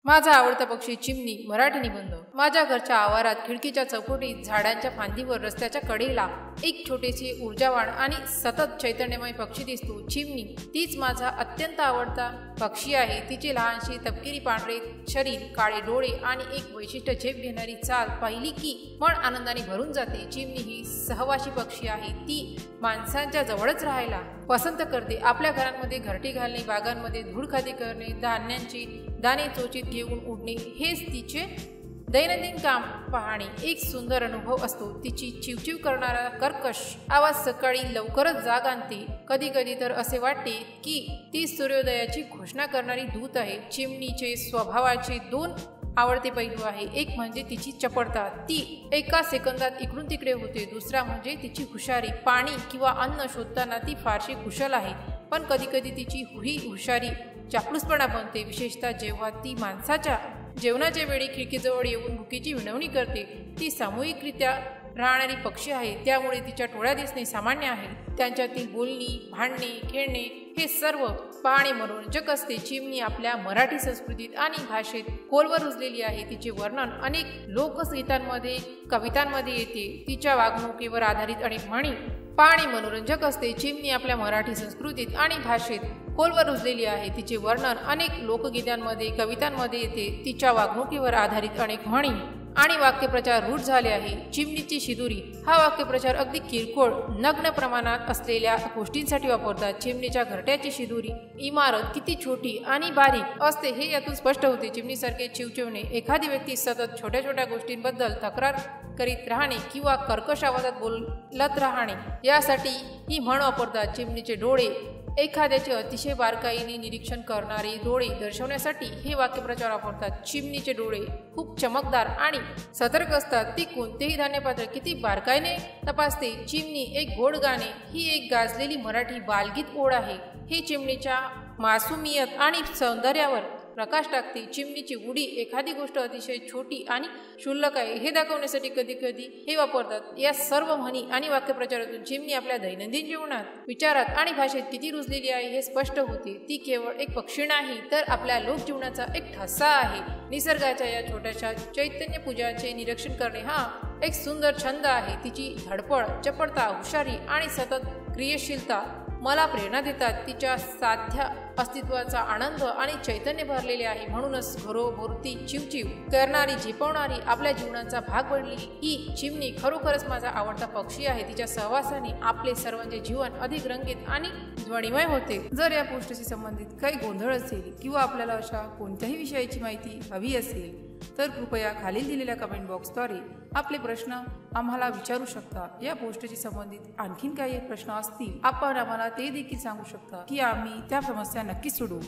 माझा आवडता पक्षी चिमणी. मराठी निबंध. माझ्या घरच्या आवारात खिडकीच्या चौकटीत झाडांच्या फांदीवर रस्त्याच्या कडेला एक छोटेसे ऊर्जावान आणि सतत चैतन्यमय पक्षी दिसतो. चिमणी. तीच माझा अत्यंत आवडता पक्षी आहे. तिचे लहानशी तपकिरी पांढरे शरीर, काळे डोळे आणि एक वैशिष्ट्य झेप घेणारी चाल पाहिली की मन आनंदाने भरून जाते. चिमणी ही सहवासी पक्षी आहे. ती माणसांच्या जवळच राहायला पसंत करते. आपल्या घरांमध्ये घरटी घालणे, बागांमध्ये धूळखाती करणे, धान्यांची दाणे चोचीत घेऊन उडणे हेच तिचे दैनंदिन काम पाहणे एक सुंदर अनुभव असतो. तिची चिवचिव करणारा कर्कश आवाज सकाळी लवकरच जाग आणते. कधी कधी तर असे वाटते की ती सूर्योदयाची घोषणा करणारी दूत आहे. चिमणीचे स्वभावाचे दोन आवडते पैलू आहे. एक म्हणजे तिची चपळता. ती एका सेकंदात इकडून तिकडे होते. दुसरा म्हणजे तिची हुशारी. पाणी किंवा अन्न शोधताना ती फारशी कुशल आहे, पण कधी कधी तिची ही हुशारी चापलूसपणा बनते, विशेषतः जेव्हा ती माणसाच्या जेवणाच्या वेळी खिडकीजवळ येऊन भुकीची विनवणी करते. ती सामूहिकरित्या राहणारी पक्षी आहे, त्यामुळे तिच्या टोळ्या दिसणे सामान्य आहे. त्यांच्यातील बोलणी, भांडणे, खेळणे हे सर्व पाहणे मनोरंजक असते. चिमणी आपल्या मराठी संस्कृतीत आणि भाषेत खोलवर रुजलेली आहे. तिचे वर्णन अनेक लोकगीतांमध्ये, कवितांमध्ये येते. तिच्या वागणुकीवर आधारित अनेक म्हणी पाहणे मनोरंजक असते. चिमणी आपल्या मराठी संस्कृतीत आणि भाषेत खोलवर रुजलेली आहे. तिचे वर्णन अनेक लोकगीतांमध्ये, कवितांमध्ये येते. तिच्या वागणुकीवर आधारित अनेक म्हणी आणि वाक्यप्रचार रूढ झाले आहे. चिमणीची शिदुरी हा वाक्यप्रचार अगदी किरकोळ, नग्न प्रमाणात असलेल्या गोष्टींसाठी वापरतात. चिमणीच्या घरट्याची शिदुरी इमारत किती छोटी आणि बारीक असते हे यातून स्पष्ट होते. चिमणीसारखे चिवचिवणे, एखादी व्यक्ती सतत छोट्या छोट्या गोष्टींबद्दल तक्रार करीत राहणे किंवा कर्कश आवाजात बोलत राहणे यासाठी ही म्हण वापरतात. चिमणीचे डोळे एखाद्याचे अतिशय बारकाईने निरीक्षण करणारे डोळे दर्शवण्यासाठी हे वाक्यप्रचार वापरतात. चिमणीचे डोळे खूप चमकदार आणि सतर्क असतात. ती कोणतेही धान्यपात्र किती बारकाईने तपासते. चिमणी एक गोड गाणे ही एक गाजलेली मराठी बालगीत ओढ आहे. ही चिमणीच्या मासूमियत आणि सौंदर्यावर प्रकाश टाकते. चिमणीची उडी एखादी गोष्ट अतिशय छोटी आणि क्षुल्लक आहे हे दाखवण्यासाठी कधी कधी हे वापरतात. या सर्व म्हणी आणि वाक्यप्रचारातून चिमणी आपल्या दैनंदिन जीवनात, विचारात आणि भाषेत किती रुजलेली आहे हे स्पष्ट होते. ती केवळ एक पक्षी नाही, तर आपल्या लोकजीवनाचा एक ठसा आहे. निसर्गाच्या या छोट्याशा चैतन्यपुंजाचे निरीक्षण करणे हा एक सुंदर छंद आहे. तिची धडपड, चपळता, हुशारी आणि सतत क्रियाशीलता मला प्रेरणा देतात. तिच्या साध्या अस्तित्वाचा आनंद आणि चैतन्य भरलेले आहे. म्हणूनच घरोभोवती चिवचिव करणारी, झिपवणारी, आपल्या जीवनाचा भाग बनलेली ही चिमणी खरोखरच माझा आवडता पक्षी आहे. तिच्या सहवासाने आपले सर्वांचे जीवन अधिक रंगीत आणि ध्वनिमय होते. जर या पोस्टशी संबंधित काही गोंधळ असेल किंवा आपल्याला अशा कोणत्याही विषयाची माहिती हवी असेल तर कृपया खालील दिलेल्या कमेंट बॉक्सद्वारे आपले प्रश्न आम्हाला विचारू शकता. या पोस्टशी संबंधित आणखीन काही प्रश्न असतील आपण आम्हाला ते देखील सांगू शकता की आम्ही त्या समस्या नक्की सोडवू.